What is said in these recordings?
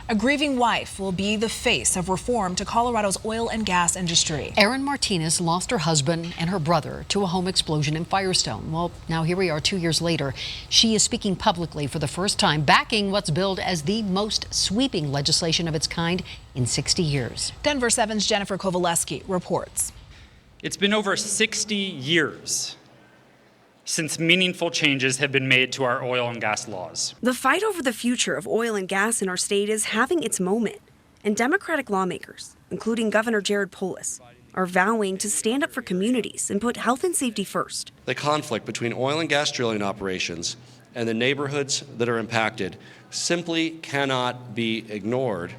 A grieving wife will be the face of reform to Colorado's oil and gas industry. Erin Martinez lost her husband and her brother to a home explosion in Firestone. Well, now here we are 2 years later. She is speaking publicly for the first time, backing what's billed as the most sweeping legislation of its kind in 60 years. Denver 7's Jennifer Kovaleski reports. It's been over 60 years since meaningful changes have been made to our oil and gas laws. The fight over the future of oil and gas in our state is having its moment, and Democratic lawmakers, including Governor Jared Polis, are vowing to stand up for communities and put health and safety first. The conflict between oil and gas drilling operations and the neighborhoods that are impacted simply cannot be ignored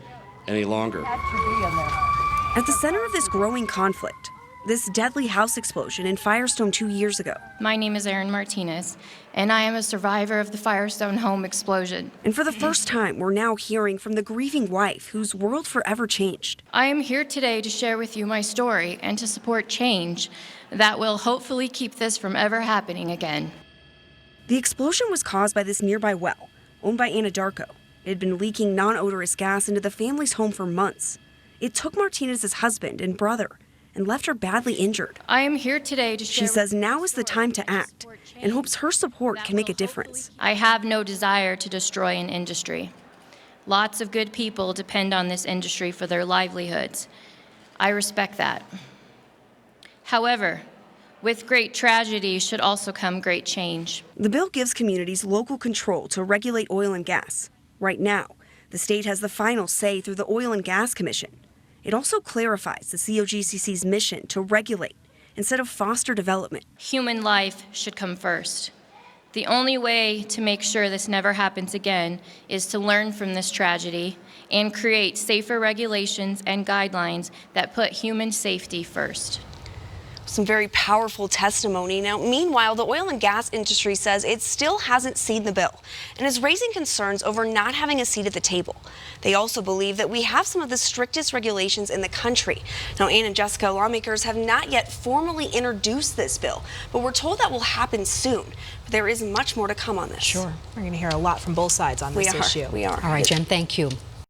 any longer. At the center of this growing conflict, this deadly house explosion in Firestone 2 years ago. My name is Erin Martinez, and I am a survivor of the Firestone home explosion. And for the first time, we're now hearing from the grieving wife whose world forever changed. I am here today to share with you my story and to support change that will hopefully keep this from ever happening again. The explosion was caused by this nearby well, owned by Anadarko. It had been leaking non-odorous gas into the family's home for months. It took Martinez's husband and brother and left her badly injured. I am here today to share. She says now is the time to act and hopes her support can make a difference. I have no desire to destroy an industry. Lots of good people depend on this industry for their livelihoods. I respect that. However, with great tragedy should also come great change. The bill gives communities local control to regulate oil and gas. Right now, the state has the final say through the Oil and Gas Commission. It also clarifies the COGCC's mission to regulate instead of foster development. Human life should come first. The only way to make sure this never happens again is to learn from this tragedy and create safer regulations and guidelines that put human safety first. Some very powerful testimony. Now, meanwhile, the oil and gas industry says it still hasn't seen the bill and is raising concerns over not having a seat at the table. They also believe that we have some of the strictest regulations in the country. Now, Ann and Jessica, lawmakers have not yet formally introduced this bill, but we're told that will happen soon. But there is much more to come on this. Sure. We're going to hear a lot from both sides on this issue. We are. All right, Jen, thank you.